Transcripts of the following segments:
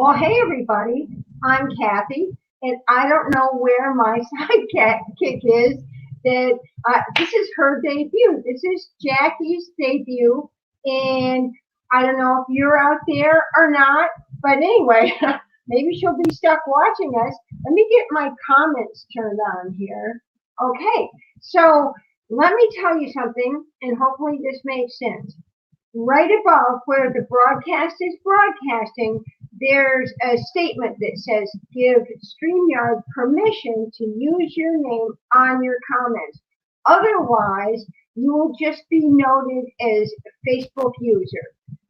Well, hey everybody, I'm Kathy, and I don't know where my sidekick is. That this is her debut. This is Jackie's debut, and I don't know if you're out there or not. But anyway, maybe she'll be stuck watching us. Let me get my comments turned on here. Okay, so let me tell you something, and hopefully this makes sense. Right above where the broadcast is broadcasting, there's a statement that says, give StreamYard permission to use your name on your comments. Otherwise, you will just be noted as a Facebook user.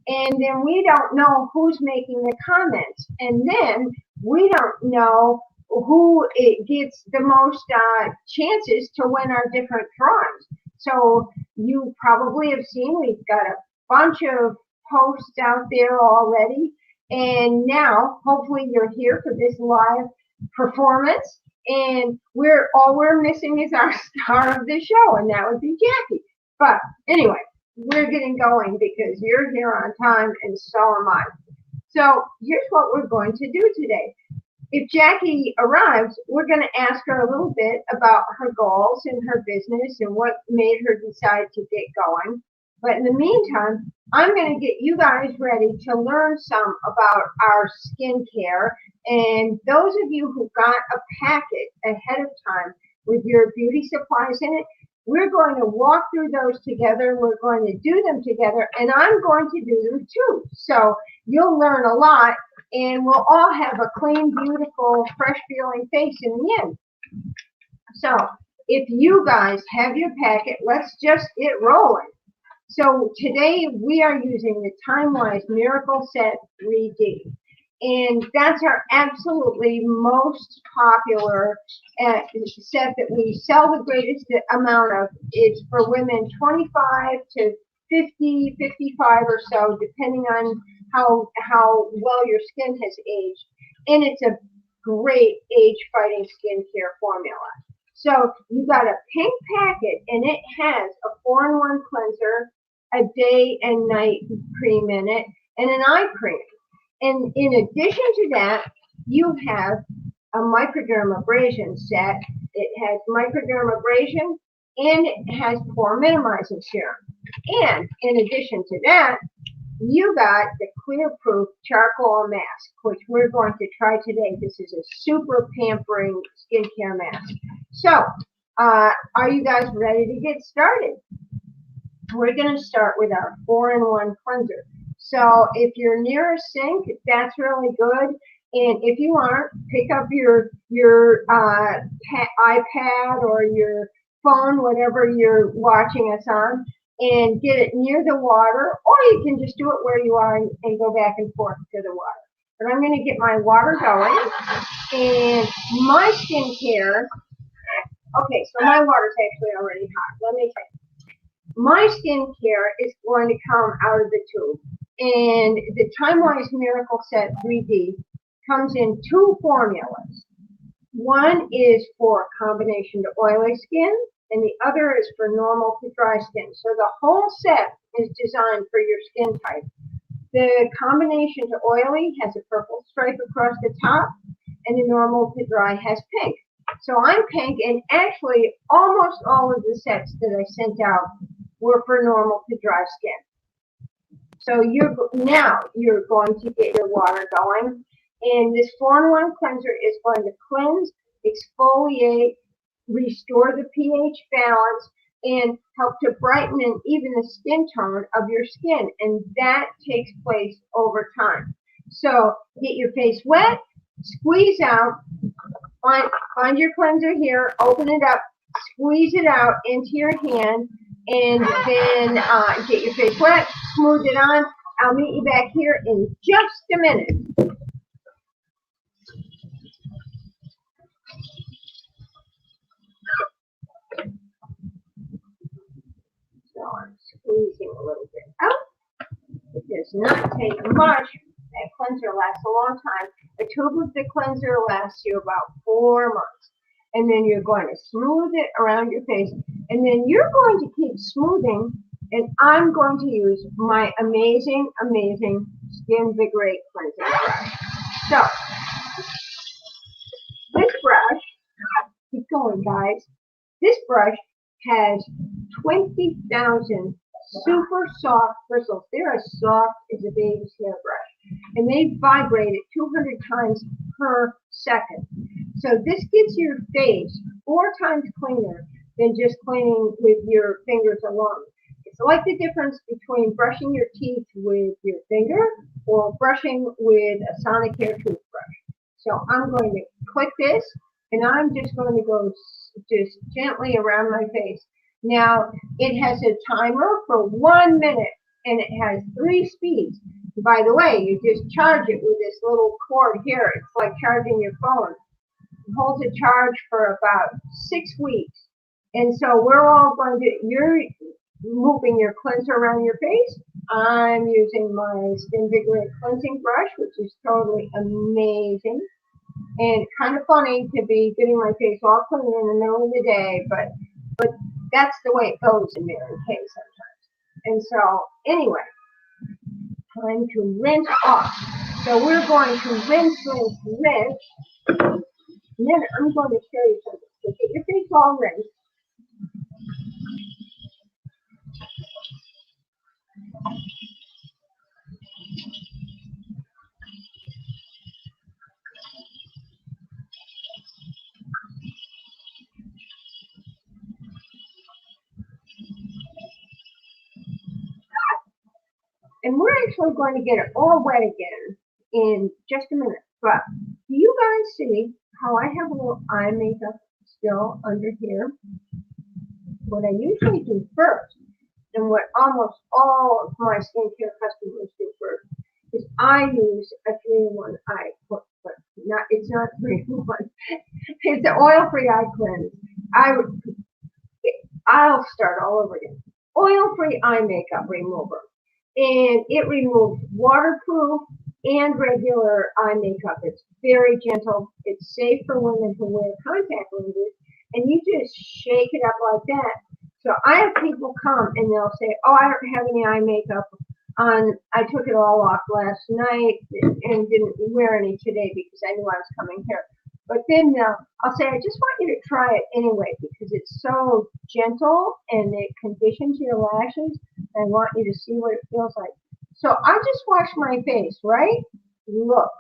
And then we don't know who's making the comments. And then we don't know who it gets the most chances to win our different drawings. So you probably have seen we've got a bunch of posts out there already. And now, hopefully, you're here for this live performance. And all we're missing is our star of the show, and that would be Jackie. But anyway, we're getting going because you're here on time, and so am I. So here's what we're going to do today. If Jackie arrives, we're going to ask her a little bit about her goals and her business and what made her decide to get going. But in the meantime, I'm going to get you guys ready to learn some about our skincare. And those of you who got a packet ahead of time with your beauty supplies in it, we're going to walk through those together. We're going to do them together, and I'm going to do them too. So you'll learn a lot, and we'll all have a clean, beautiful, fresh-feeling face in the end. So if you guys have your packet, let's just get rolling. So today we are using the Time-Wise Miracle Set 3D. And that's our absolutely most popular set that we sell the greatest amount of. It's for women 25 to 50, 55 or so, depending on how well your skin has aged. And it's a great age-fighting skincare formula. So you got a pink packet, and it has a 4-in-1 cleanser, a day and night cream in it, and an eye cream. And in addition to that, you have a microdermabrasion set. It has microdermabrasion, and it has pore minimizing serum. And in addition to that, you got the Clear Proof charcoal mask, which we're going to try today. This is a super pampering skincare mask. So, are you guys ready to get started? We're going to start with our 4-in-1 cleanser. So if you're near a sink, that's really good. And if you aren't, pick up your iPad or your phone, whatever you're watching us on, and get it near the water, or you can just do it where you are and go back and forth to the water. But I'm going to get my water going. And my skincare, okay, so my water's actually already hot. Let me tell you. My skincare is going to come out of the tube. And the Time-Wise Miracle Set 3D comes in 2 formulas. One is for combination to oily skin, and the other is for normal to dry skin. So the whole set is designed for your skin type. The combination to oily has a purple stripe across the top, and the normal to dry has pink. So I'm pink, and actually almost all of the sets that I sent out were for normal to dry skin. So you're going to get your water going. And this 4-in-1 cleanser is going to cleanse, exfoliate, restore the pH balance, and help to brighten and even the skin tone of your skin. And that takes place over time. So get your face wet, squeeze out, find your cleanser here, open it up, squeeze it out into your hand, and then get your face wet, smooth it on. I'll meet you back here in just a minute. So I'm squeezing a little bit out. It does not take much. That cleanser lasts a long time. A tube of the cleanser lasts you about 4 months. And then you're going to smooth it around your face. And then you're going to keep smoothing, and I'm going to use my amazing, amazing Skin Vigorate cleansing brush. So this brush, keep going guys, this brush has 20,000 super soft bristles. They're as soft as a baby's hairbrush. And they vibrate at 200 times per second. So this gets your face 4 times cleaner than just cleaning with your fingers alone. It's like the difference between brushing your teeth with your finger or brushing with a sonic hair toothbrush. So I'm going to click this, and I'm just going to go just gently around my face. Now, it has a timer for 1 minute, and it has 3 speeds. By the way, you just charge it with this little cord here. It's like charging your phone. It holds a charge for about 6 weeks. And so we're all going to, you're moving your cleanser around your face. I'm using my Skin Vigorate cleansing brush, which is totally amazing. And kind of funny to be getting my face all clean in the middle of the day, but that's the way it goes in Mary Kay sometimes. And so anyway, time to rinse off. So we're going to rinse. And then I'm going to show you something. So get your face all rinsed. And we're actually going to get it all wet again in just a minute. But do you guys see how I have a little eye makeup still under here? What I usually do first, and what almost all of my skincare customers do first, is I use a 3-in-1 eye cleanse. But it's not 3-in-1. It's an oil-free eye cleanse. I'll start all over again. Oil-free eye makeup remover. And it removes waterproof and regular eye makeup. It's very gentle. It's safe for women who wear contact lenses. And you just shake it up like that. So I have people come and they'll say, oh, I don't have any eye makeup on. I took it all off last night and didn't wear any today because I knew I was coming here. But then I'll say, I just want you to try it anyway because it's so gentle and it conditions your lashes. I want you to see what it feels like. So I just washed my face, right? Look.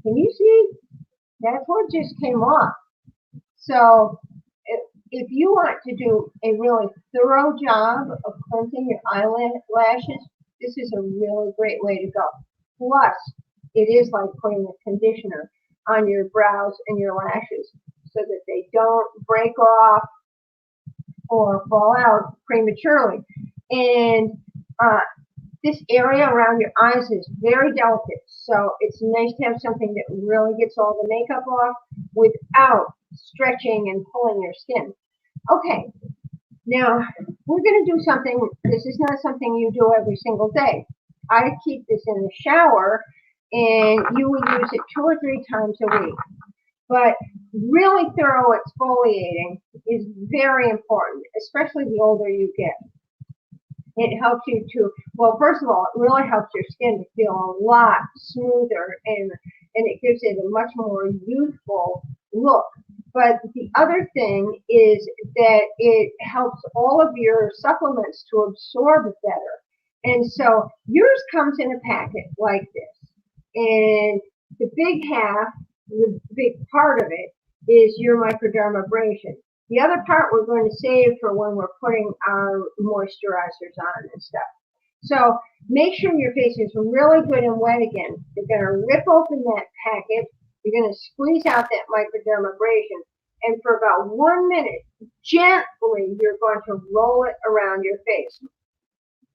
Can you see? That's what just came off. So if you want to do a really thorough job of cleansing your eyelashes, this is a really great way to go. Plus, it is like putting a conditioner on your brows and your lashes so that they don't break off or fall out prematurely. And this area around your eyes is very delicate, so it's nice to have something that really gets all the makeup off without stretching and pulling your skin. Okay, now we're going to do something. This is not something you do every single day. I keep this in the shower, and you would use it 2 or 3 times a week. But really thorough exfoliating is very important, especially the older you get. It helps you to, well, first of all, it really helps your skin to feel a lot smoother, and it gives it a much more youthful look. But the other thing is that it helps all of your supplements to absorb better. And so yours comes in a packet like this. And the big half, the big part of it, is your microdermabrasion. The other part we're going to save for when we're putting our moisturizers on and stuff. So make sure your face is really good and wet again. You're going to rip open that packet. You're going to squeeze out that microdermabrasion. And for about 1 minute, gently, you're going to roll it around your face.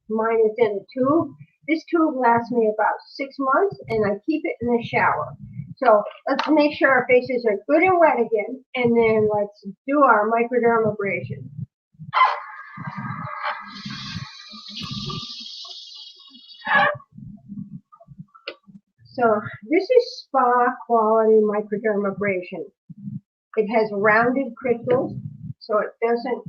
Mine is in a tube. This tube lasts me about 6 months, and I keep it in the shower. So let's make sure our faces are good and wet again, and then let's do our microdermabrasion. So this is spa quality microdermabrasion. It has rounded crystals, so it doesn't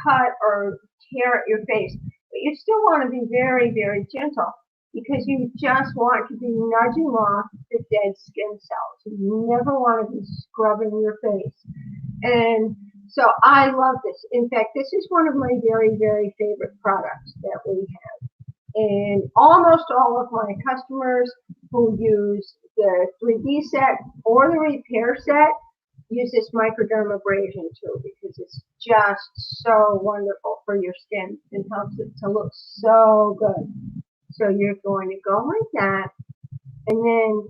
cut or tear at your face. But you still want to be very, very gentle. because you just want to be nudging off the dead skin cells. You never want to be scrubbing your face. And so I love this. In fact, this is one of my very, very favorite products that we have. And almost all of my customers who use the 3D set or the repair set use this microdermabrasion too, because it's just so wonderful for your skin and helps it to look so good. So you're going to go like that, and then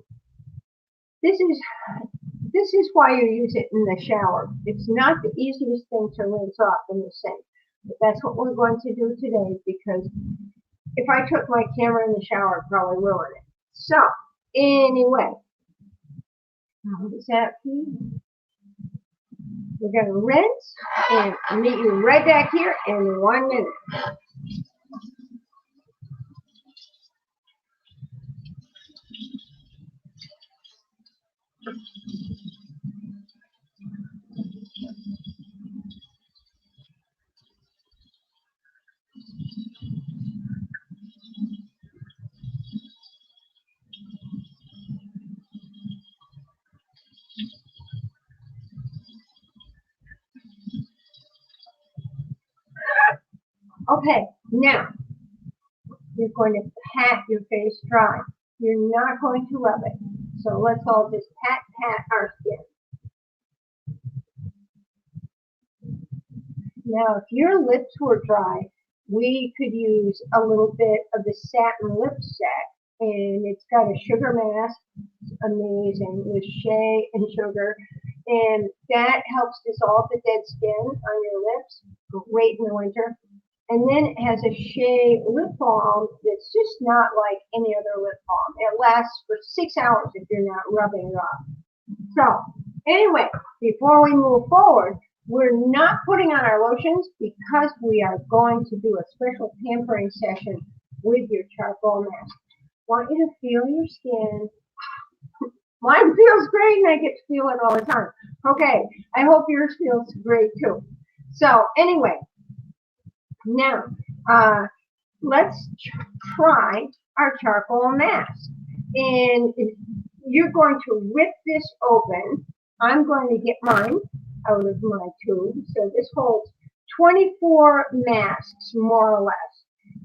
this is why you use it in the shower. It's not the easiest thing to rinse off in the sink, but that's what we're going to do today, because if I took my camera in the shower, I'd probably ruin it. So anyway, how does that feel? We're going to rinse and meet you right back here in 1 minute. Okay, now you're going to pat your face dry. You're not going to rub it. So let's all just pat our skin. Now, if your lips were dry, we could use a little bit of the satin lip set, and it's got a sugar mask. It's amazing with shea and sugar, and that helps dissolve the dead skin on your lips. Great in the winter. And then it has a shea lip balm that's just not like any other lip balm. It lasts for 6 hours if you're not rubbing it off. So anyway, before we move forward, we're not putting on our lotions because we are going to do a special pampering session with your charcoal mask. Want you to feel your skin. Mine feels great and I get to feel it all the time. Okay, I hope yours feels great too. So anyway, now let's try our charcoal mask. And you're going to rip this open. I'm going to get mine out of my tube. So this holds 24 masks, more or less.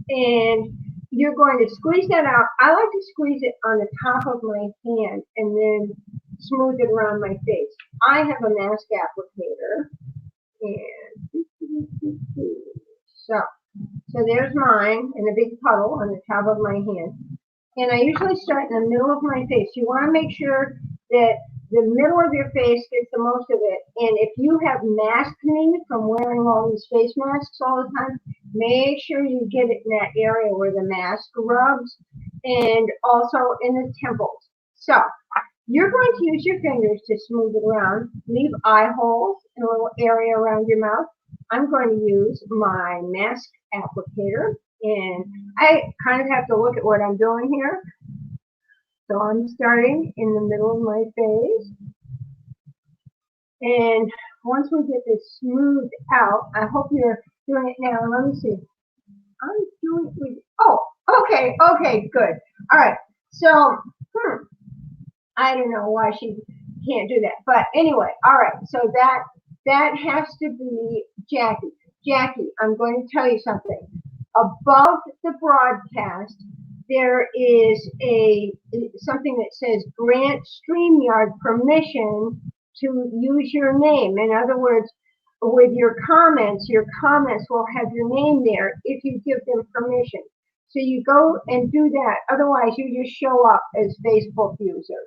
And you're going to squeeze that out. I like to squeeze it on the top of my hand and then smooth it around my face. I have a mask applicator. And so there's mine in a big puddle on the top of my hand. And I usually start in the middle of my face. You want to make sure that the middle of your face gets the most of it. And if you have mask pain from wearing all these face masks all the time, make sure you get it in that area where the mask rubs, and also in the temples. So you're going to use your fingers to smooth it around. Leave eye holes in a little area around your mouth. I'm going to use my mask applicator, and I kind of have to look at what I'm doing here. So I'm starting in the middle of my face. And once we get this smoothed out, I hope you're doing it now. Let me see. I'm doing it with, oh, okay, good. All right. So, I don't know why she can't do that. But anyway, all right. So that has to be Jackie. Jackie, I'm going to tell you something. Above the broadcast, there is something that says grant StreamYard permission to use your name. In other words, with your comments will have your name there if you give them permission. So you go and do that. Otherwise, you just show up as Facebook user.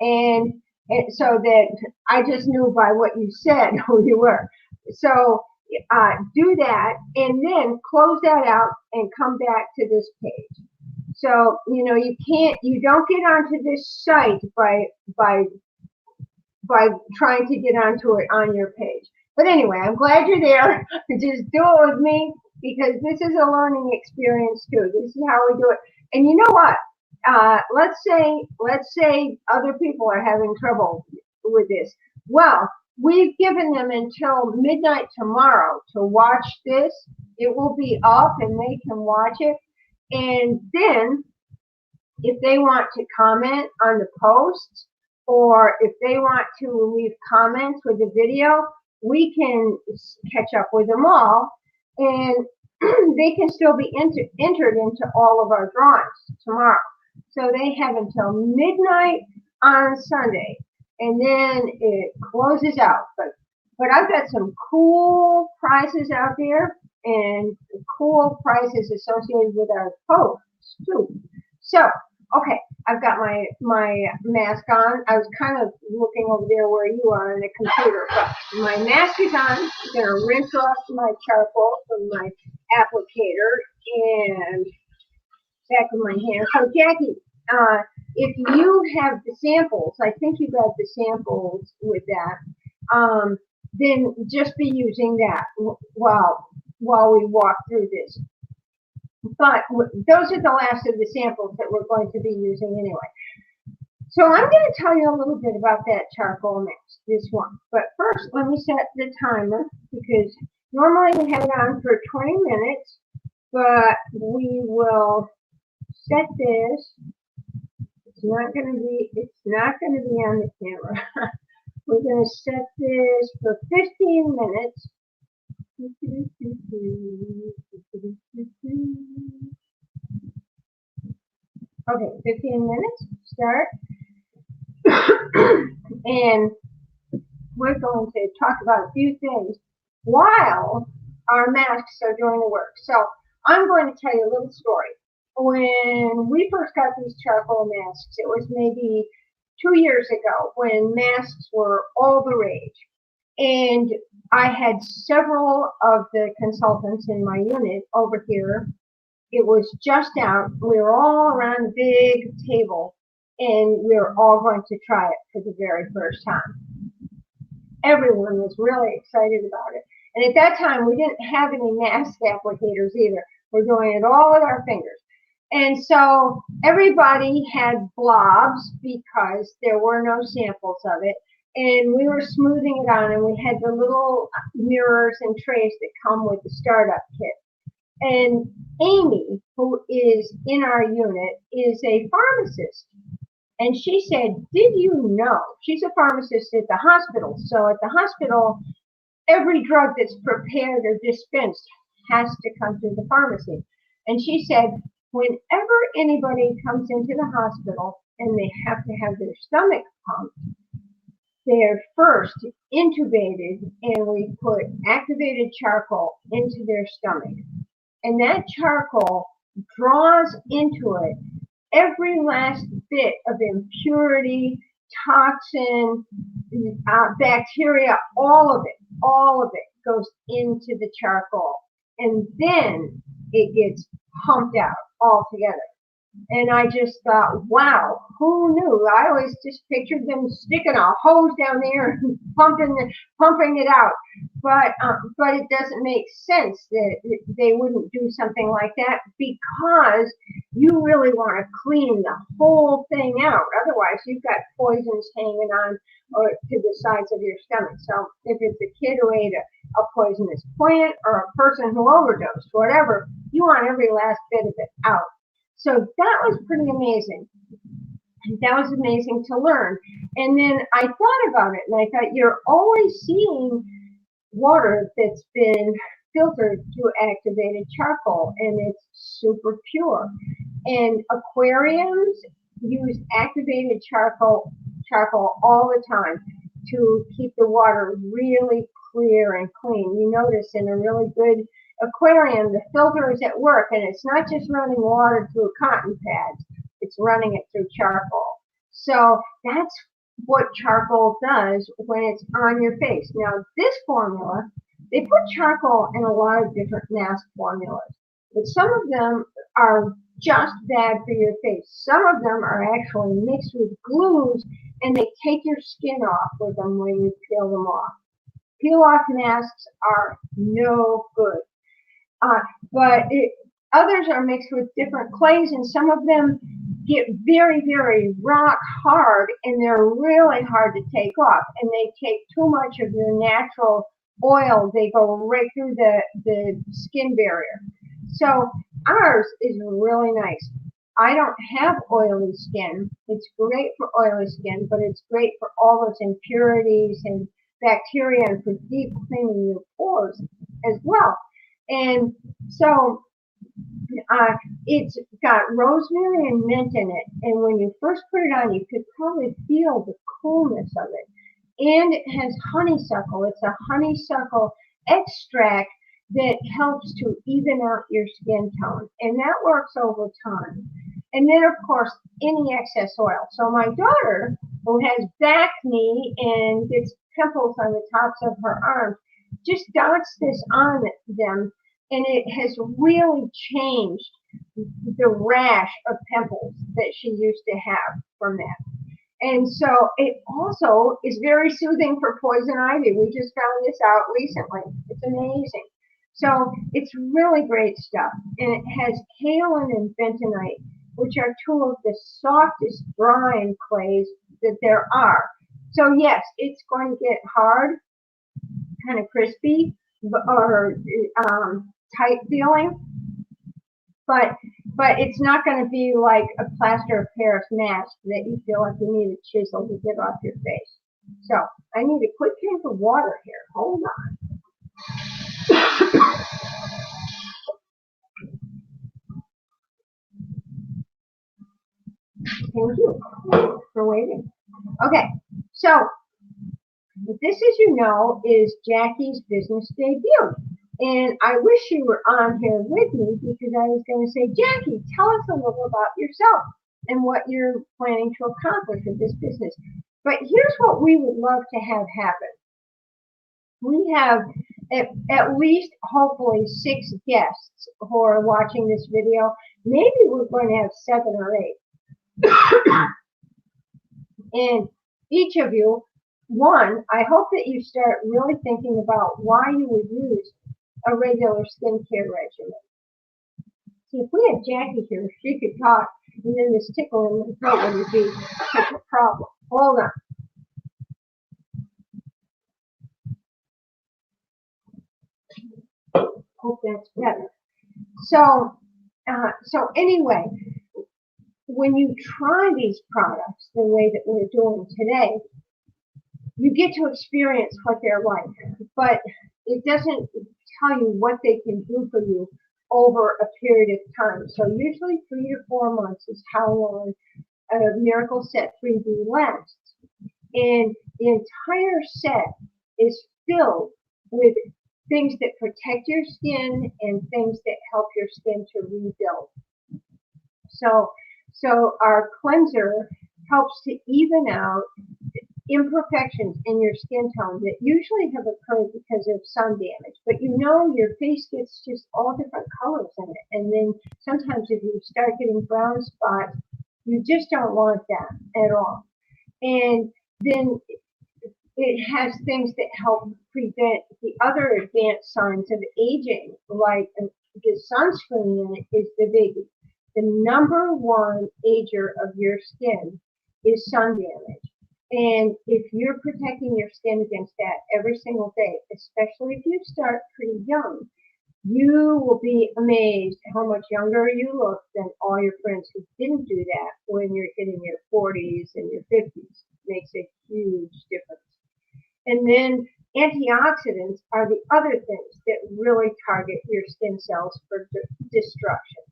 And so that I just knew by what you said who you were. So do that, and then close that out and come back to this page. So you don't get onto this site by trying to get onto it on your page. But anyway, I'm glad you're there. Just do it with me, because this is a learning experience too. This is how we do it. And you know what? Let's say other people are having trouble with this. Well, we've given them until midnight tomorrow to watch this. It will be up and they can watch it. And then if they want to comment on the posts, or if they want to leave comments with the video, we can catch up with them all, and they can still be entered into all of our drawings tomorrow. So they have until midnight on Sunday, and then it closes out. But I've got some cool prizes out there, and cool prizes associated with our posts too. So, okay, I've got my mask on. I was kind of looking over there where you are on the computer, but my mask is on. I'm gonna rinse off my charcoal from my applicator and back of my hand. So, Jackie, if you have the samples, I think you got the samples with that. Then just be using that while we walk through this. But those are the last of the samples that we're going to be using anyway. So I'm going to tell you a little bit about that charcoal mix, this one. But first, let me set the timer, because normally we have it on for 20 minutes, but we will set this. It's not going to be on the camera. We're going to set this for 15 minutes. Okay, 15 minutes, start. And we're going to talk about a few things while our masks are doing the work. So I'm going to tell you a little story. When we first got these charcoal masks, it was maybe 2 years ago, when masks were all the rage. And I had several of the consultants in my unit over here. It was just out. We were all around a big table, and we were all going to try it for the very first time. Everyone was really excited about it. And at that time, we didn't have any mask applicators either. We're doing it all with our fingers. And so everybody had blobs because there were no samples of it. And we were smoothing it on, and we had the little mirrors and trays that come with the startup kit. And Amy, who is in our unit, is a pharmacist. And she said, did you know? She's a pharmacist at the hospital. So at the hospital, every drug that's prepared or dispensed has to come through the pharmacy. And she said, whenever anybody comes into the hospital and they have to have their stomach pumped, they're first intubated, and we put activated charcoal into their stomach. And that charcoal draws into it every last bit of impurity, toxin, bacteria, all of it goes into the charcoal. And then it gets pumped out altogether. And I just thought, wow, who knew? I always just pictured them sticking a hose down there and pumping it out. But it doesn't make sense that they wouldn't do something like that, because you really want to clean the whole thing out. Otherwise, you've got poisons hanging on or to the sides of your stomach. So if it's a kid who ate a poisonous plant, or a person who overdosed, whatever, you want every last bit of it out. So that was pretty amazing. That was amazing to learn. And then I thought about it, and I thought, you're always seeing water that's been filtered through activated charcoal, and it's super pure. And aquariums use activated charcoal all the time to keep the water really clear and clean. You notice in a really good aquarium, the filter is at work, and it's not just running water through cotton pads, it's running it through charcoal. So that's what charcoal does when it's on your face. Now, this formula, they put charcoal in a lot of different mask formulas, but some of them are just bad for your face. Some of them are actually mixed with glues, and they take your skin off with them when you peel them off. Peel-off masks are no good. But others are mixed with different clays, and some of them get very, very rock hard, and they're really hard to take off, and they take too much of your natural oil. They go right through the skin barrier. So ours is really nice. I don't have oily skin. It's great for oily skin, but it's great for all those impurities and bacteria and for deep cleaning your pores as well. And so uh, it's got rosemary and mint in it. And when you first put it on, you could probably feel the coolness of it. And it has honeysuckle. It's a honeysuckle extract that helps to even out your skin tone. And that works over time. And then, of course, any excess oil. So my daughter, who has back knee and gets pimples on the tops of her arms, just dots this on them, and it has really changed the rash of pimples that she used to have from that. And so it also is very soothing for poison ivy. We just found this out recently. It's amazing. So it's really great stuff. And it has kaolin and bentonite, which are two of the softest drying clays that there are. So yes, it's going to get hard, kind of crispy, or tight feeling, but it's not going to be like a plaster of Paris mask that you feel like you need a chisel to get off your face. So I need a quick drink of water here. Hold on. Thank you for waiting. Okay, so this, as you know, is Jackie's business debut. And I wish you were on here with me because I was going to say, Jacquie, tell us a little about yourself and what you're planning to accomplish with this business. But here's what we would love to have happen. We have at least, hopefully, 6 guests who are watching this video. Maybe we're going to have 7 or 8. And each of you, one, I hope that you start really thinking about why you would use a regular skincare regimen. See, if we had Jacquie here, she could talk, and then this tickle in the throat would be such a problem. Hold on. Hope that's better. So anyway, when you try these products the way that we're doing today, you get to experience what they're like, but it doesn't tell you what they can do for you over a period of time. So usually 3 to 4 months is how long a Miracle Set 3D lasts. And the entire set is filled with things that protect your skin and things that help your skin to rebuild. So our cleanser helps to even out imperfections in your skin tone that usually have occurred because of sun damage. But you know your face gets just all different colors in it. And then sometimes if you start getting brown spots, you just don't want that at all. And then it has things that help prevent the other advanced signs of aging, like the sunscreen in it is the biggie. The number one ager of your skin is sun damage. And if you're protecting your skin against that every single day, especially if you start pretty young, you will be amazed how much younger you look than all your friends who didn't do that when you're hitting your 40s and your 50s. Makes a huge difference. And then antioxidants are the other things that really target your skin cells for destruction.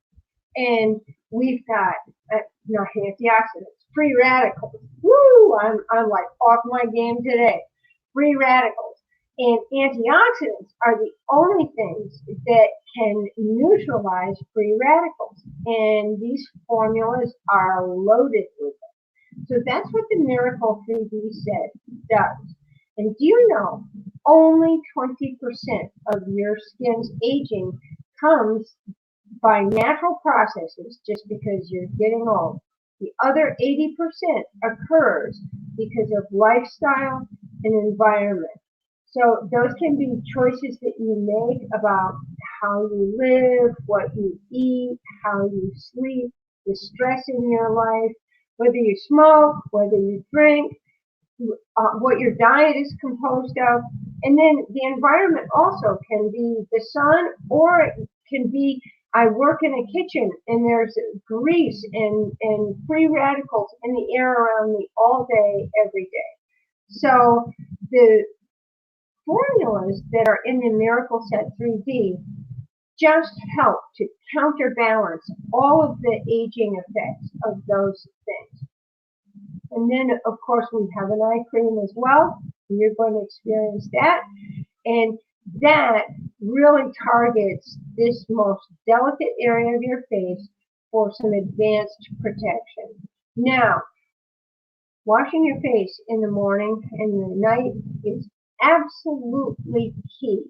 And we've got antioxidants, free radicals. Woo! I'm like off my game today. Free radicals. And antioxidants are the only things that can neutralize free radicals. And these formulas are loaded with them. So that's what the Miracle 3D Set does. And do you know, only 20% of your skin's aging comes by natural processes just because you're getting old. The other 80% occurs because of lifestyle and environment. So those can be choices that you make about how you live, what you eat, how you sleep, the stress in your life, whether you smoke, whether you drink, what your diet is composed of. And then the environment also can be the sun, or it can be I work in a kitchen and there's grease and free radicals in the air around me all day, every day. So the formulas that are in the Miracle Set 3D just help to counterbalance all of the aging effects of those things. And then, of course, we have an eye cream as well. You're going to experience that. And that really targets this most delicate area of your face for some advanced protection. Now, washing your face in the morning and the night is absolutely key.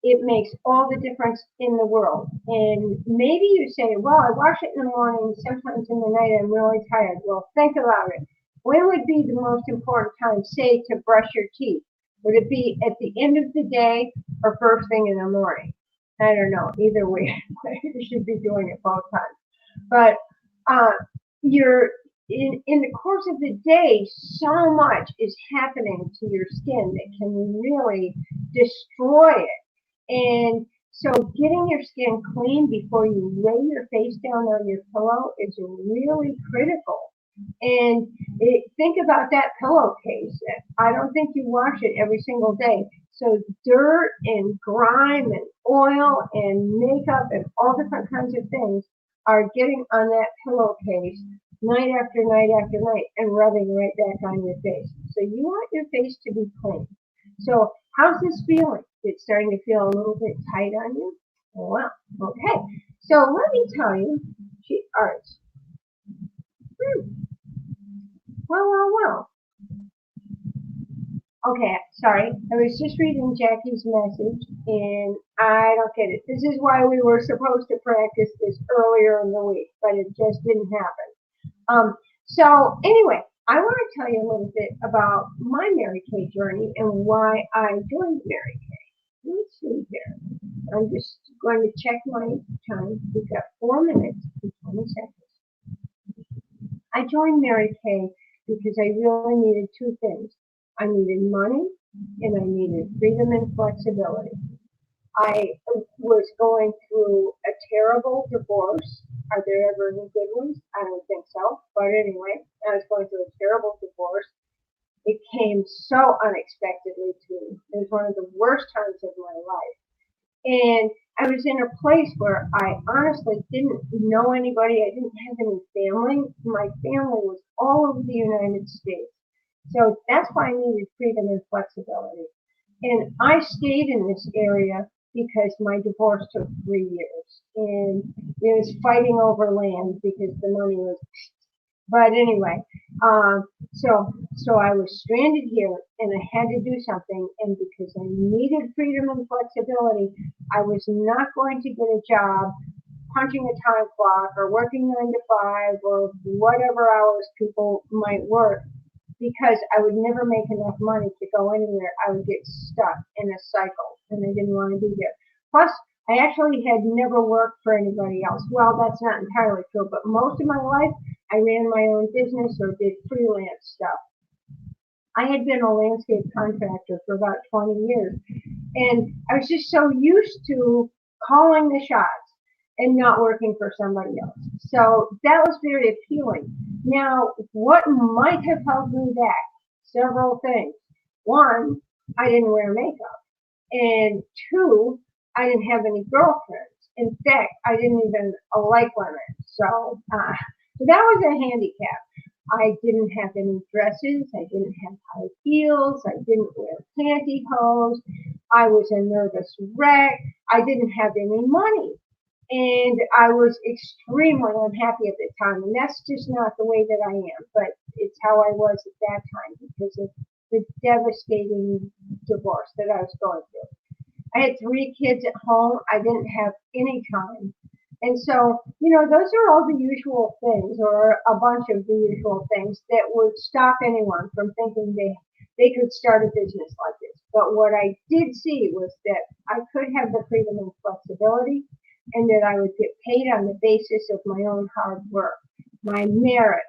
It makes all the difference in the world. And maybe you say, well, I wash it in the morning, sometimes in the night I'm really tired. Well, think about it. When would be the most important time, say, to brush your teeth? Would it be at the end of the day or first thing in the morning? I don't know. Either way, you should be doing it both times. But you're in the course of the day, so much is happening to your skin that can really destroy it. And so getting your skin clean before you lay your face down on your pillow is really critical. And think about that pillowcase. I don't think you wash it every single day. So dirt and grime and oil and makeup and all different kinds of things are getting on that pillowcase night after night after night and rubbing right back on your face. So you want your face to be clean. So how's this feeling? It's starting to feel a little bit tight on you? Well, okay. So let me tell you, all right. Well. Okay, sorry. I was just reading Jackie's message and I don't get it. This is why we were supposed to practice this earlier in the week, but it just didn't happen. So anyway, I want to tell you a little bit about my Mary Kay journey and why I joined Mary Kay. Let's see here. I'm just going to check my time. We've got 4 minutes and 20 seconds. I joined Mary Kay because I really needed two things. I needed money and I needed freedom and flexibility. I was going through a terrible divorce. Are there ever any good ones? I don't think so. But anyway, I was going through a terrible divorce. It came so unexpectedly to me. It was one of the worst times of my life. And I was in a place where I honestly didn't know anybody. I didn't have any family. My family was all over the United States. So that's why I needed freedom and flexibility. And I stayed in this area because my divorce took 3 years. And it was fighting over land because the money was. But anyway, so I was stranded here and I had to do something. And because I needed freedom and flexibility, I was not going to get a job punching a time clock or working 9 to 5 or whatever hours people might work, because I would never make enough money to go anywhere. I would get stuck in a cycle and I didn't want to be there. Plus, I actually had never worked for anybody else. Well, that's not entirely true, but most of my life I ran my own business or did freelance stuff. I had been a landscape contractor for about 20 years, and I was just so used to calling the shots and not working for somebody else. So that was very appealing. Now, what might have held me back? Several things. One, I didn't wear makeup. And two, I didn't have any girlfriends. In fact, I didn't even like women. So that was a handicap. I didn't have any dresses. I didn't have high heels. I didn't wear pantyhose. I was a nervous wreck. I didn't have any money. And I was extremely unhappy at the time. And that's just not the way that I am. But it's how I was at that time because of the devastating divorce that I was going through. I had 3 kids at home. I didn't have any time. And so, those are all the usual things, or a bunch of the usual things that would stop anyone from thinking they could start a business like this. But what I did see was that I could have the freedom and flexibility, and that I would get paid on the basis of my own hard work, my merit.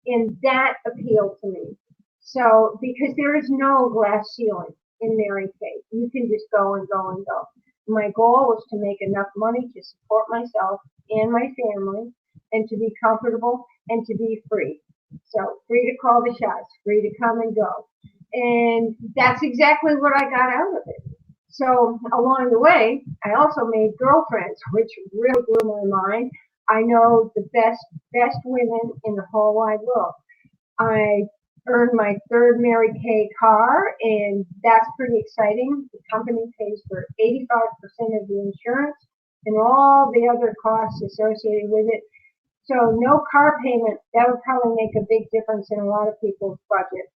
And that appealed to me. So, because there is no glass ceiling in Mary Kay. You can just go and go and go. My goal was to make enough money to support myself and my family and to be comfortable and to be free. So free to call the shots, free to come and go. And that's exactly what I got out of it. So along the way, I also made girlfriends, which really blew my mind. I know the best women in the whole wide world. I earned my third Mary Kay car, and that's pretty exciting. The company pays for 85% of the insurance and all the other costs associated with it. So no car payment, that would probably make a big difference in a lot of people's budget.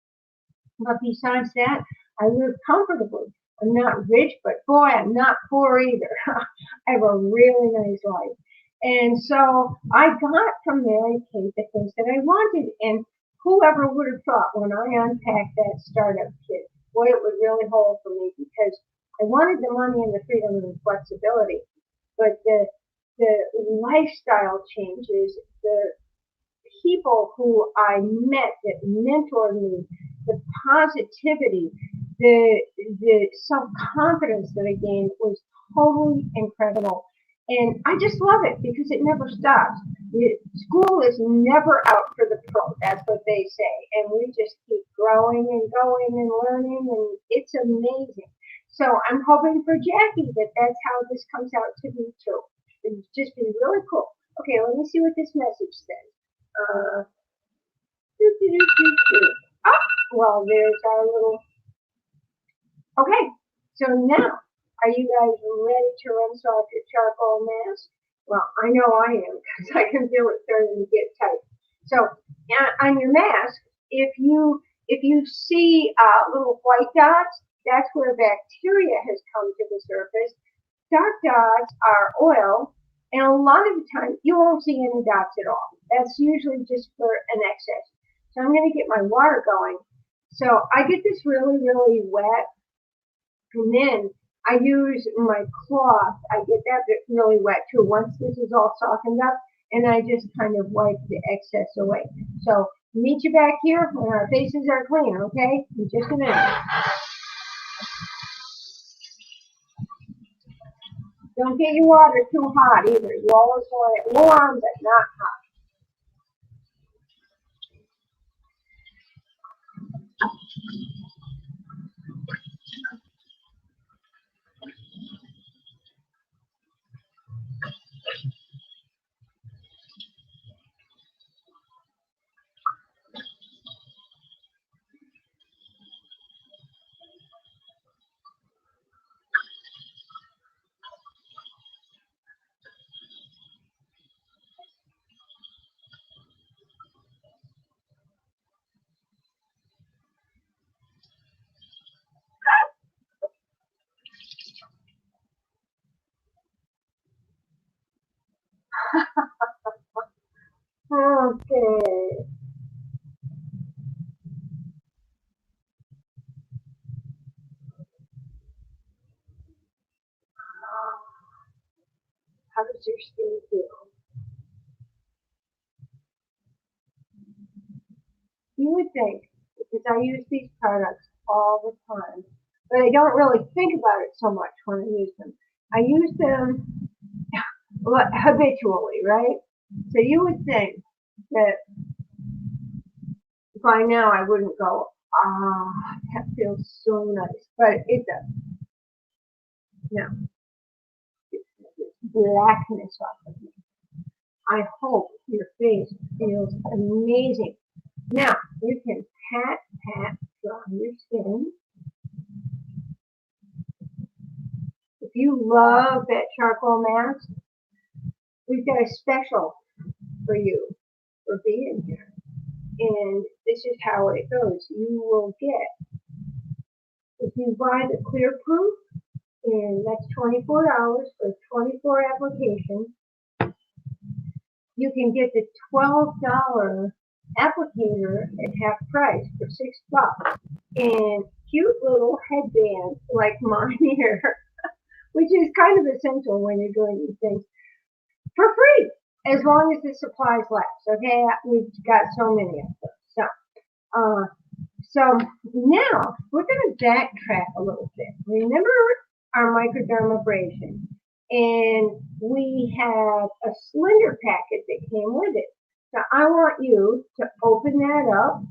But besides that, I live comfortably. I'm not rich, but boy, I'm not poor either. I have a really nice life. And so I got from Mary Kay the things that I wanted. And whoever would have thought when I unpacked that startup kit, what it would really hold for me because I wanted the money and the freedom and the flexibility. But the lifestyle changes, the people who I met that mentored me, the positivity, the self confidence that I gained was totally incredible. And I just love it because it never stops. School is never out for the pro. That's what they say. And we just keep growing and going and learning, and it's amazing. So I'm hoping for Jackie that that's how this comes out to be too. It'd just be really cool. Okay, let me see what this message says. Uh, oh, well, there's our little. Okay, so now, are you guys ready to rinse off your charcoal mask? Well, I know I am because I can feel it starting to get tight. So, on your mask, if you see little white dots, that's where bacteria has come to the surface. Dark dots are oil, and a lot of the time you won't see any dots at all. That's usually just for an excess. So I'm going to get my water going. So I get this really, really wet, and then I use my cloth. I get that bit really wet too. Once this is all softened up, and I just kind of wipe the excess away. So meet you back here when our faces are clean, okay? In just a minute. Don't get your water too hot either. You always want it warm but not hot. Okay. How does your skin feel? You would think, because I use these products all the time, but I don't really think about it so much when I use them. I use them habitually, right? So you would think that by now I wouldn't go, that feels so nice, but it does. No, it's blackness off of me. I hope your face feels amazing. Now you can pat dry your skin. If you love that charcoal mask, we've got a special for you for being here. And this is how it goes. You will get, if you buy the clear proof, and that's $24 for 24 applications, you can get the $12 applicator at half price for $6. And cute little headband like mine here, which is kind of essential when you're doing these things for free, as long as the supplies last. Okay, we've got so many of them. So now we're going to backtrack a little bit. Remember our microdermabrasion. And we have a slender packet that came with it. So I want you to open that up.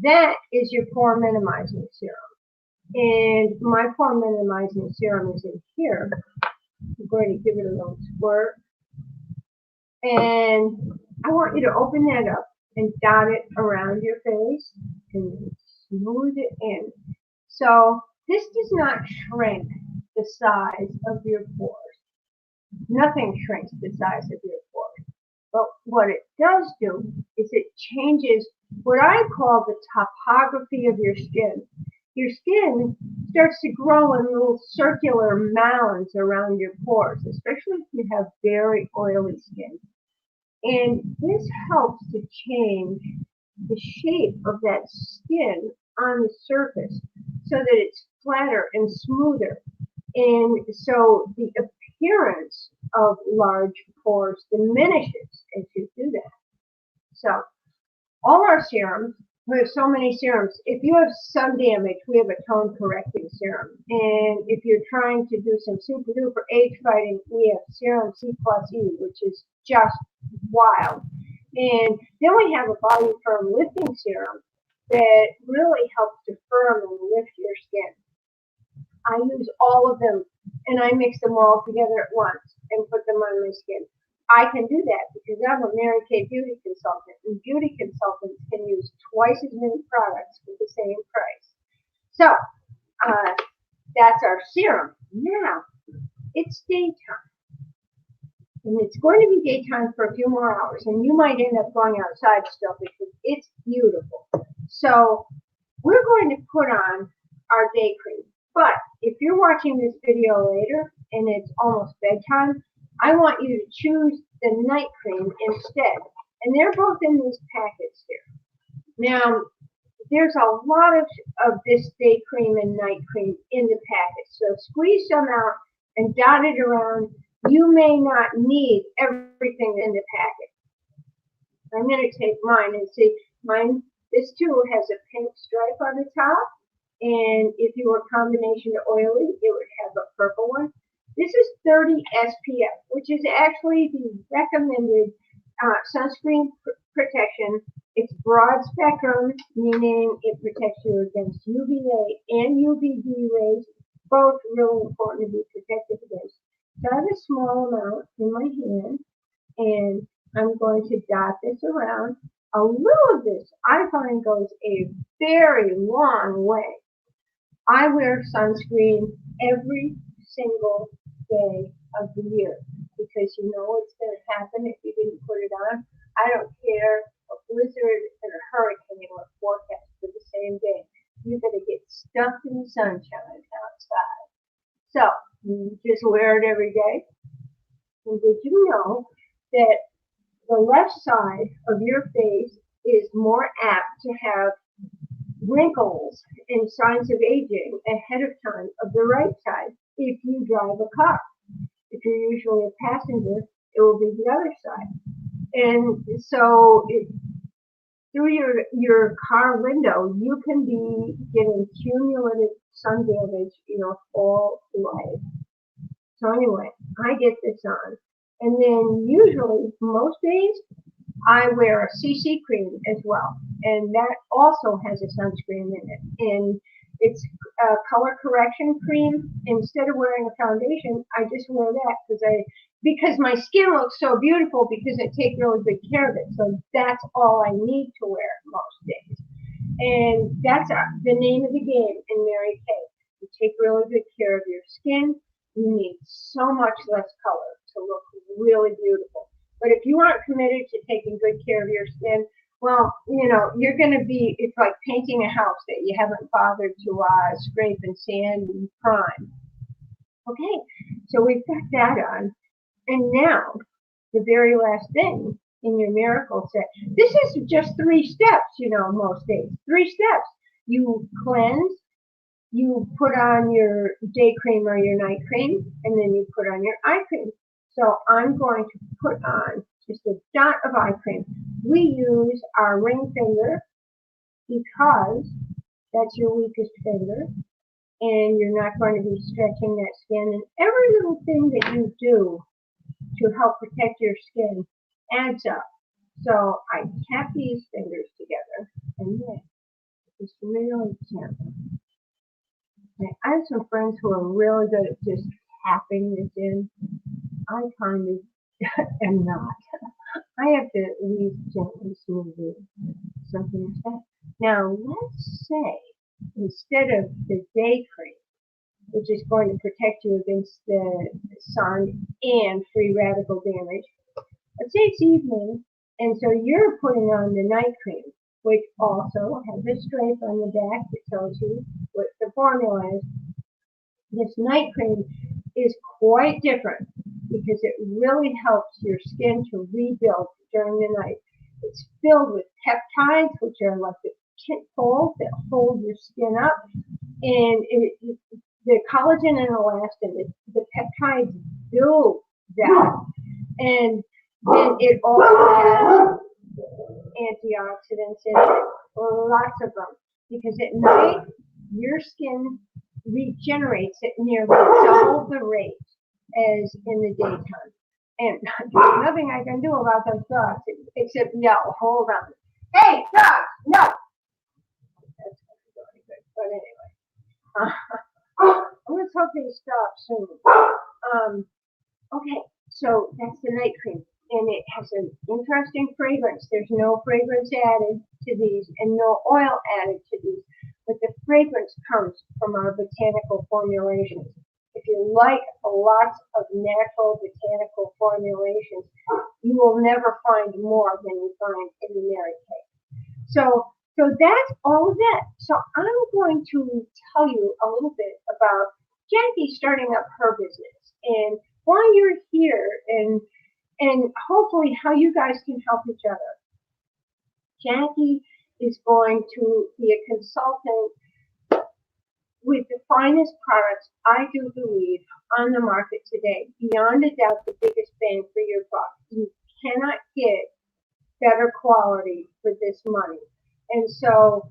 That is your pore minimizing serum. And my pore minimizing serum is in here. I'm going to give it a little squirt. And I want you to open that up and dot it around your face and smooth it in. So this does not shrink the size of your pores. Nothing shrinks the size of your pores. But what it does do is it changes what I call the topography of your skin. Your skin starts to grow in little circular mounds around your pores, especially if you have very oily skin. And this helps to change the shape of that skin on the surface so that it's flatter and smoother. And so the appearance of large pores diminishes as you do that. So all our serums, we have so many serums. If you have sun damage, we have a tone correcting serum. And if you're trying to do some super duper age fighting, we have serum C plus E, which is just wild. And then we have a body firm lifting serum that really helps to firm and lift your skin. I use all of them and I mix them all together at once and put them on my skin. I can do that because I'm a Mary Kay beauty consultant, and beauty consultants can use twice as many products for the same price. So that's our serum. Now it's daytime, and it's going to be daytime for a few more hours, and you might end up going outside still because it's beautiful. So we're going to put on our day cream. But if you're watching this video later and it's almost bedtime, I want you to choose the night cream instead. And they're both in these packets here. Now, there's a lot of this day cream and night cream in the packet. So squeeze some out and dot it around. You may not need everything in the packet. I'm going to take mine and see. Mine, this too has a pink stripe on the top. And if you were combination oily, it would have a purple one. This is 30 SPF, which is actually the recommended sunscreen protection. It's broad spectrum, meaning it protects you against UVA and UVB rays, both really important to be protected against. So I have a small amount in my hand, and I'm going to dot this around. A little of this, I find, goes a very long way. I wear sunscreen every single day of the year because you know what's going to happen if you didn't put it on. I don't care a blizzard and a hurricane or forecast for the same day. You're going to get stuck in the sunshine outside. So you just wear it every day. And did you know that the left side of your face is more apt to have wrinkles and signs of aging ahead of time of the right side if you drive a car? If you're usually a passenger, it will be the other side. And so through your car window, you can be getting cumulative sun damage your whole life. So anyway, I get this on. And then usually, most days, I wear a CC cream as well. And that also has a sunscreen in it. And it's a color correction cream. Instead of wearing a foundation, I just wear that because my skin looks so beautiful because I take really good care of it. So that's all I need to wear most days. And that's the name of the game in Mary Kay. You take really good care of your skin. You need so much less color to look really beautiful. But if you aren't committed to taking good care of your skin, well, you're going to be, it's like painting a house that you haven't bothered to scrape and sand and prime. Okay, so we've got that on. And now, the very last thing in your miracle set. This is just 3 steps, most days. 3 steps. You cleanse, you put on your day cream or your night cream, and then you put on your eye cream. So I'm going to put on just a dot of eye cream. We use our ring finger because that's your weakest finger. and you're not going to be stretching that skin. And every little thing that you do to help protect your skin adds up. So I tap these fingers together, and then just really gentle. Okay, I have some friends who are really good at just tapping this in. I kind of am not. I have to at least gently smooth it, something like that. Now, let's say instead of the day cream, which is going to protect you against the sun and free radical damage, let's say it's evening, and so you're putting on the night cream, which also has a stripe on the back that tells you what the formula is. This night cream is quite different because it really helps your skin to rebuild during the night. It's filled with peptides, which are like the tent poles that hold your skin up, and the collagen and elastin, the peptides build that, and then it also has antioxidants in it, lots of them, because at night your skin regenerates at nearly double the rate as in the daytime. And there's nothing I can do about those dogs except yell, hold on. Hey, dogs, no! That's not really good, but anyway. Let's hope they stop soon. Okay, so that's the night cream. And it has an interesting fragrance. There's no fragrance added to these and no oil added to these. But the fragrance comes from our botanical formulations. If you like lots of natural botanical formulations, you will never find more than you find in the Mary Kay. So that's all of that. So I'm going to tell you a little bit about Jacquie starting up her business and why you're here and hopefully how you guys can help each other. Jacquie is going to be a consultant with the finest products, I do believe, on the market today. Beyond a doubt, the biggest bang for your buck. You cannot get better quality for this money. And so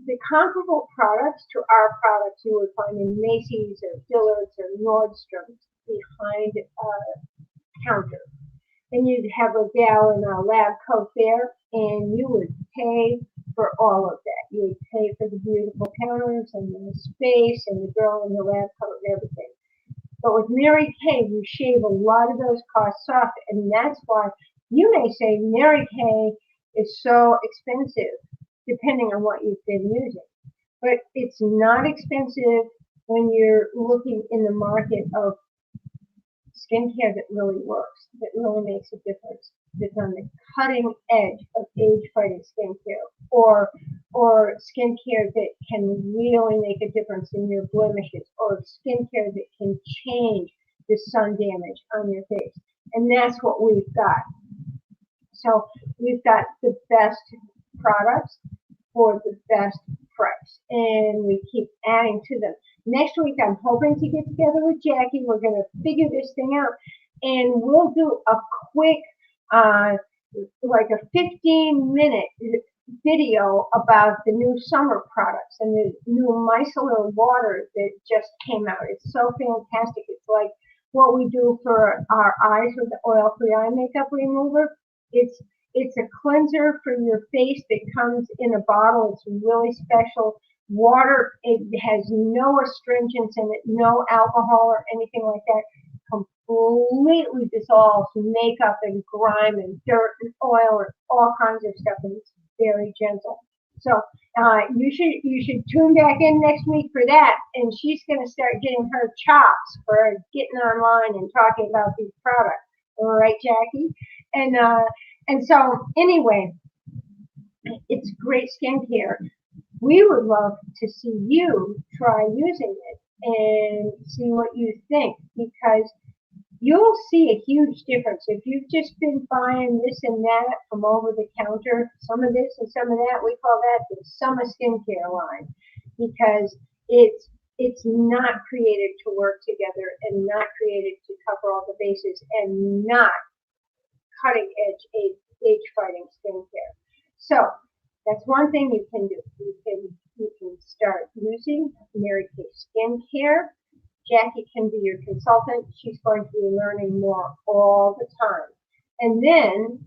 the comparable products to our products you would find in Macy's or Dillard's or Nordstrom's behind a counter. And you'd have a gal in a lab coat there, and you would pay for all of that. You would pay for the beautiful counters and the space and the girl in the lab coat and everything. But with Mary Kay, we shave a lot of those costs off, and that's why you may say Mary Kay is so expensive, depending on what you've been using. But it's not expensive when you're looking in the market of skincare that really works, that really makes a difference, that's on the cutting edge of age-fighting skincare, or skincare that can really make a difference in your blemishes, or skincare that can change the sun damage on your face. And that's what we've got. So we've got the best products for the best price, and we keep adding to them. Next week, I'm hoping to get together with Jacquie. We're going to figure this thing out, and we'll do a quick, like a 15-minute video about the new summer products and the new micellar water that just came out. It's so fantastic. It's like what we do for our eyes with the oil-free eye makeup remover. It's a cleanser for your face that comes in a bottle. It's really special. Water, it has no astringents in it, no alcohol or anything like that. Completely dissolves makeup and grime and dirt and oil and all kinds of stuff, and it's very gentle. So you should tune back in next week for that, and she's going to start getting her chops for getting online and talking about these products. All right, Jacquie? And so anyway, it's great skincare. We would love to see you try using it and see what you think, because you'll see a huge difference. If you've just been buying this and that from over the counter, some of this and some of that, we call that the summer skincare line, because it's not created to work together and not created to cover all the bases and not cutting edge age fighting skincare. So that's one thing you can do. you can start using Mary Kay skincare. Jackie can be your consultant. She's going to be learning more all the time. And then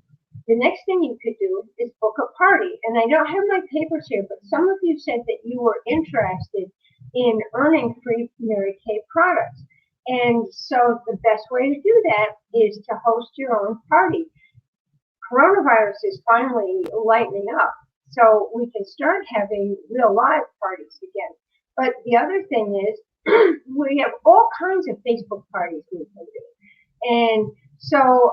the next thing you could do is book a party. And I don't have my papers here, but some of you said that you were interested in earning free Mary Kay products. And so the best way to do that is to host your own party. Coronavirus is finally lightening up, so we can start having real live parties again. But the other thing is, we have all kinds of Facebook parties we can do. And so,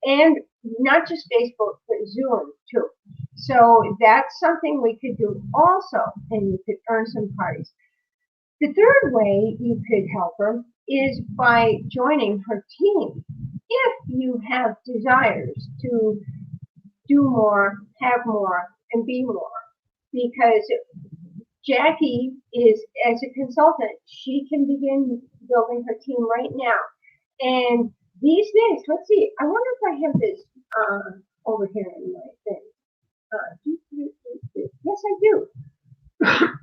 and not just Facebook, but Zoom too. So that's something we could do also, and you could earn some parties. The third way you could help her is by joining her team. If you have desires to do more, have more, and be more, because Jackie is, as a consultant, she can begin building her team right now. And these days, let's see, I wonder if I have this over here in my thing. Yes, I do.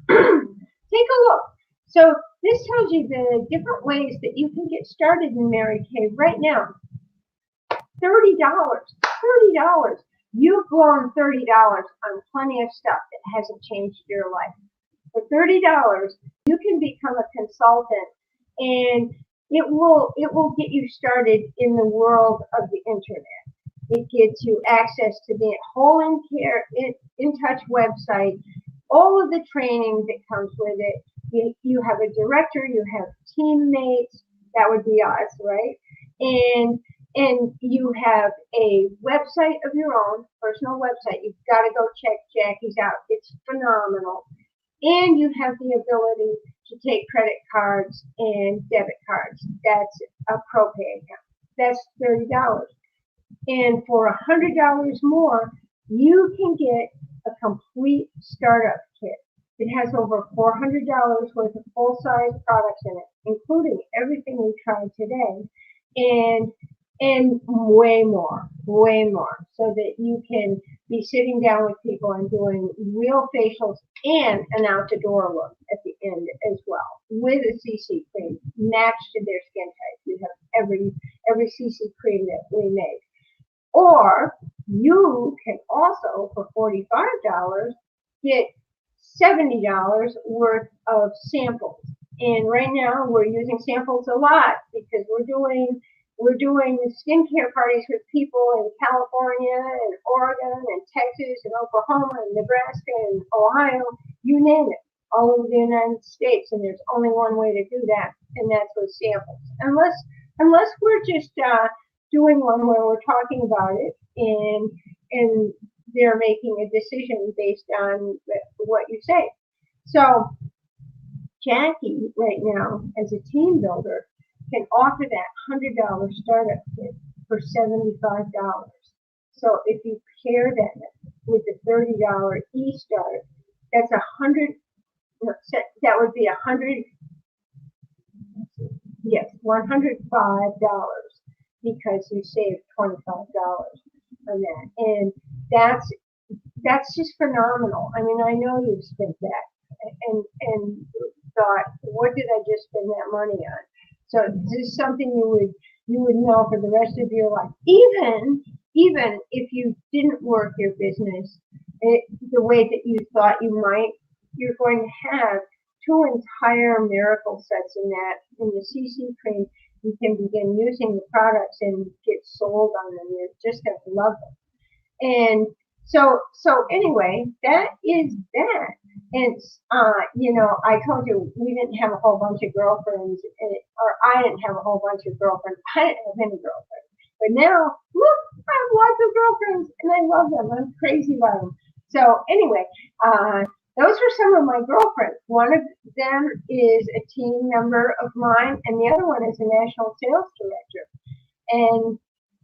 Take a look. So this tells you the different ways that you can get started in Mary Kay right now. $30. $30. You've blown $30 on plenty of stuff that hasn't changed your life. For $30, you can become a consultant, and it will get you started in the world of the internet. It gets you access to the whole In Touch website, all of the training that comes with it. You have a director, you have teammates, that would be us, right? And you have a website of your own, personal website. You've got to go check Jackie's out. It's phenomenal. And you have the ability to take credit cards and debit cards. That's a ProPay account. That's $30. And for $100 more, you can get a complete startup kit. It has over $400 worth of full-size products in it, including everything we tried today, and way more, so that you can be sitting down with people and doing real facials and an out-the-door look at the end as well, with a CC cream matched to their skin type. We have every CC cream that we make. Or you can also, for $45, get $70 worth of samples. And right now we're using samples a lot because we're doing skincare parties with people in California and Oregon and Texas and Oklahoma and Nebraska and Ohio, you name it, all over the United States. And there's only one way to do that, and that's with samples. Unless we're just doing one where we're talking about it and they're making a decision based on what you say. So Jackie right now, as a team builder, can offer that $100 startup kit for $75. So if you pair that with the $30 e-start, that's that would be $105, because you saved $25 on that. And that's just phenomenal. I mean, I know you've spent that and thought, what did I just spend that money on? So this is something you would know for the rest of your life. Even if you didn't work your business the way that you thought you might, you're going to have 2 entire miracle sets in the CC cream. You can begin using the products and get sold on them. You're just going to love them. And so anyway, that is that. And, I told you we didn't have a whole bunch of girlfriends, or I didn't have a whole bunch of girlfriends. I didn't have any girlfriends. But now, look, I have lots of girlfriends, and I love them. I'm crazy about them. So anyway, those are some of my girlfriends. One of them is a team member of mine, and the other one is a national sales director.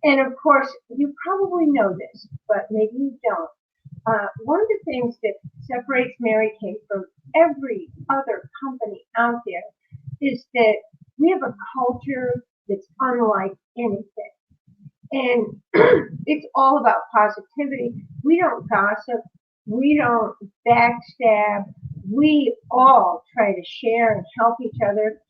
And of course, you probably know this, but maybe you don't. One of the things that separates Mary Kay from every other company out there is that we have a culture that's unlike anything. And it's all about positivity. We don't gossip. We don't backstab. we all try to share and help each other.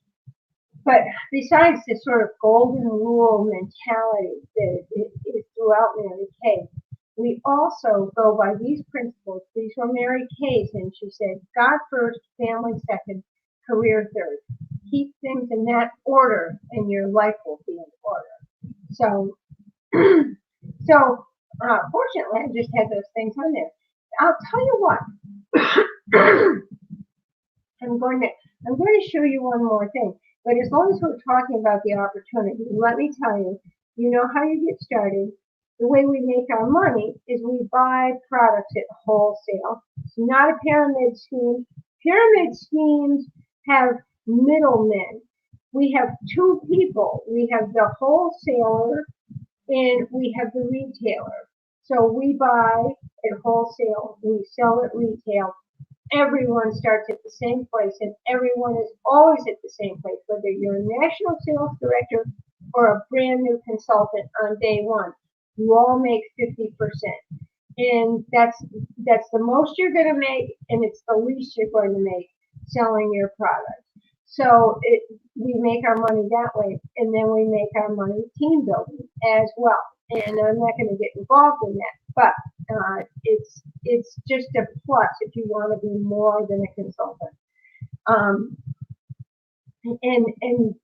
But besides this sort of golden rule mentality that is throughout Mary Kay, we also go by these principles. These were Mary Kay's, and she said, God first, family second, career third. Keep things in that order, and your life will be in order. So, fortunately, I just had those things on there. I'll tell you what. I'm going to show you one more thing. But as long as we're talking about the opportunity, let me tell you, you know how you get started. The way we make our money is we buy products at wholesale. It's not a pyramid scheme. Pyramid schemes have middlemen. We have two people. We have the wholesaler and we have the retailer. So we buy at wholesale, we sell at retail. Everyone starts at the same place and everyone is always at the same place, whether you're a national sales director or a brand new consultant on day one. You all make 50%. And that's the most you're going to make, and it's the least you're going to make selling your product. So we make our money that way, and then we make our money team building as well. And I'm not going to get involved in that, but it's just a plus if you want to be more than a consultant. And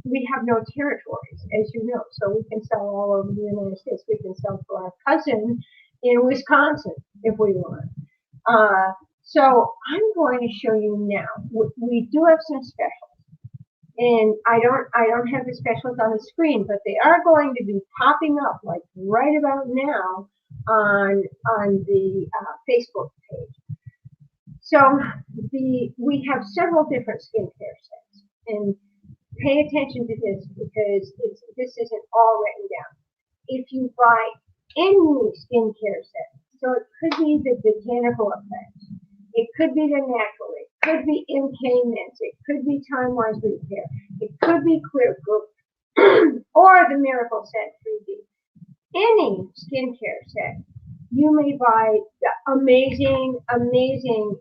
we have no territories, as you know, so we can sell all over the United States. We can sell to our cousin in Wisconsin if we want. So I'm going to show you now. We do have some specials, and I don't have the specials on the screen, but they are going to be popping up like right about now on the Facebook page. So we have several different skincare sets, and pay attention to this because this isn't all written down. If you buy any skincare set, so it could be the botanical effects, it could be the natural, it could be MK mints, it could be Time Wise Repair, it could be Clear Group, or the Miracle Set 3D. Any skincare set, you may buy the amazing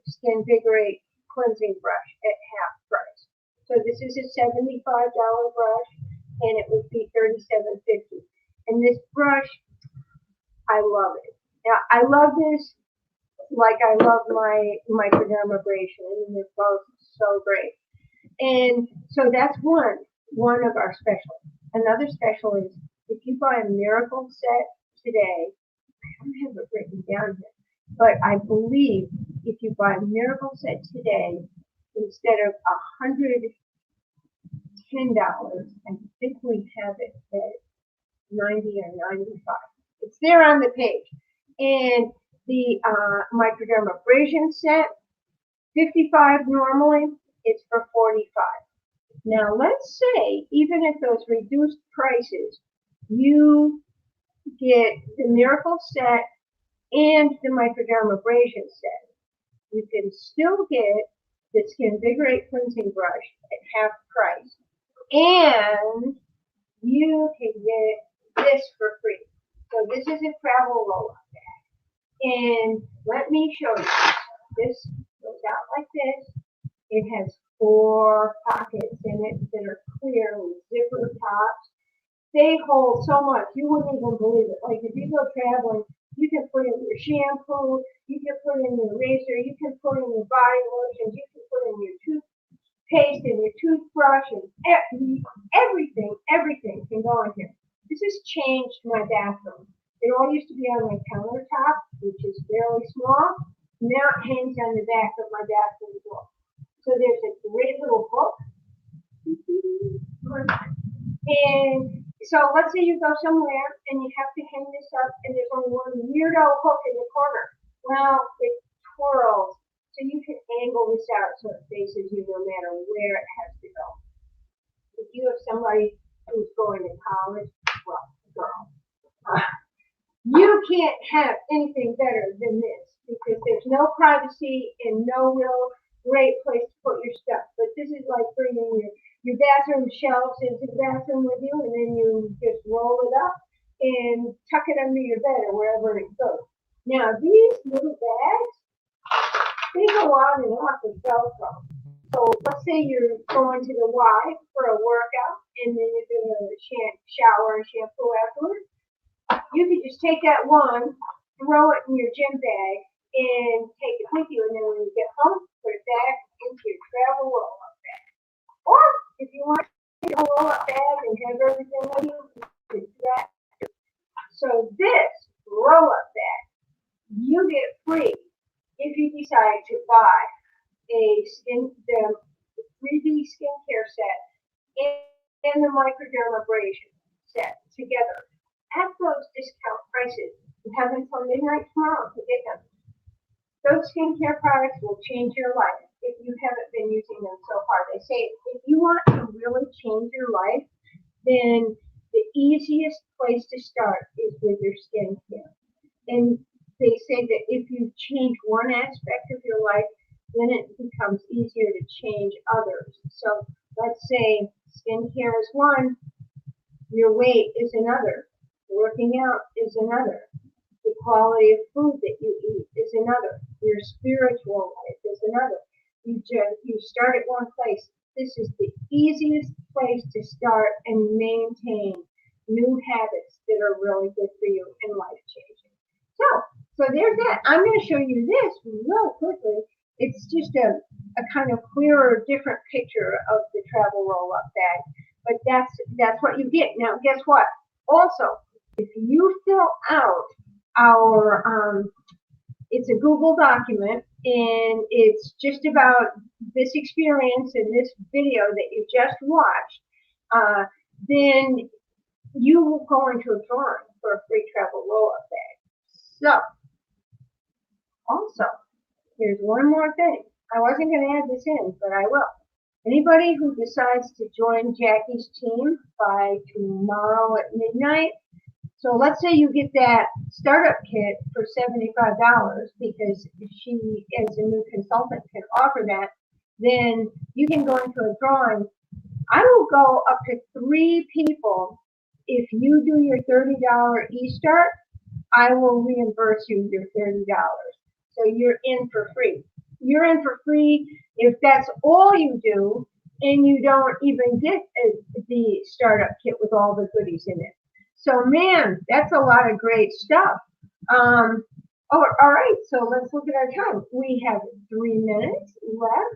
Skin Vigorate cleansing brush at half price. So this is a $75 brush, and it would be $37.50. And this brush, I love it. Now, I love this like I love my microdermabrasion. I mean, they're both so great. And so that's one of our specials. Another special is if you buy a Miracle Set today, I don't have it written down here, but I believe if you buy a Miracle Set today, instead of $110, I think we have it at 90 or 95. It's there on the page. And the microdermabrasion set, 55 normally, it's for 45. Now let's say, even at those reduced prices, you get the Miracle Set and the microdermabrasion set. You can still get the Skin Vigorate cleansing brush at half price, and you can get this for free. So this is a travel roll-up bag, and let me show you. This goes out like this. It has 4 pockets in it that are clear with zipper tops. They hold so much, you wouldn't even believe it. Like if you go traveling, you can put in your shampoo, you can put in your razor, you can put in your body lotions, you can put in your toothpaste and your toothbrush, and everything can go in here. This has changed my bathroom. It all used to be on my countertop, which is fairly small. Now it hangs on the back of my bathroom door. So there's a great little book. And so let's say you go somewhere and you have to hang this up and there's only one weirdo hook in the corner. Well, it twirls, so you can angle this out so it faces you no matter where it has to go. If you have somebody who's going to college, well, girl, you can't have anything better than this because there's no privacy and no real great place to put your stuff. But this is like bringing your bathroom shelves into the bathroom with you, and then you just roll it up and tuck it under your bed or wherever it goes. Now, these little bags they go on and off with Velcro. So let's say you're going to the Y for a workout and then you're going to shower and shampoo afterwards. You could just take that one, throw it in your gym bag, and take it with you. And then when you get home, put it back into your travel roll-up bag. Or if you want to roll up bag and have everything with you, you can do that. So this roll-up bag, you get free if you decide to buy the 3D skincare set and the microdermabrasion set together at those discount prices. You have until midnight tomorrow to get them. Those skincare products will change your life if you haven't been using them so far. They say if you want to really change your life, then the easiest place to start is with your skincare. And they say that if you change one aspect of your life, then it becomes easier to change others. So let's say skincare is one, your weight is another, working out is another, the quality of food that you eat is another, your spiritual life is another. You start at one place. This is the easiest place to start and maintain new habits that are really good for you and life changing. So there's that. I'm going to show you this real quickly. It's just a kind of clearer, different picture of the travel roll-up bag. But that's what you get. Now, guess what? Also, if you fill out our, it's a Google document, and it's just about this experience and this video that you just watched, then you will go into a drawing for a free travel roll-up bag. So, also, here's one more thing. I wasn't going to add this in, but I will. Anybody who decides to join Jackie's team by tomorrow at midnight, so let's say you get that startup kit for $75 because she, as a new consultant, can offer that, then you can go into a drawing. I will go up to 3 people. If you do your $30 e-start, I will reimburse you your $30. So you're in for free. You're in for free if that's all you do and you don't even get the startup kit with all the goodies in it. So man, that's a lot of great stuff. All right, so let's look at our time. We have 3 minutes left,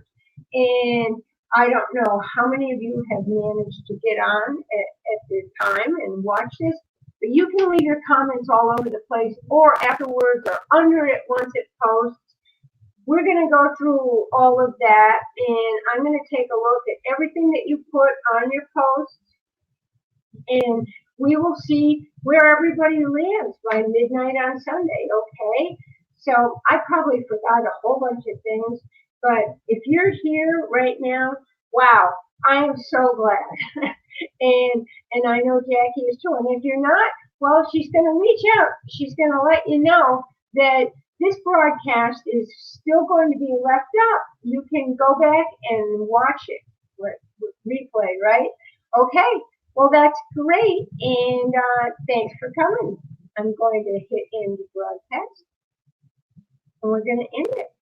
and I don't know how many of you have managed to get on at the time and watch this, but you can leave your comments all over the place or afterwards or under it once it posts. We're going to go through all of that, and I'm going to take a look at everything that you put on your post, and we will see where everybody lands by midnight on Sunday, okay? So I probably forgot a whole bunch of things, but if you're here right now, wow, I am so glad. and I know Jackie is too. And if you're not, well, she's going to reach out. She's going to let you know that this broadcast is still going to be left up. You can go back and watch it with replay, right? Okay. Well, that's great, and thanks for coming. I'm going to hit end the broadcast, and we're going to end it.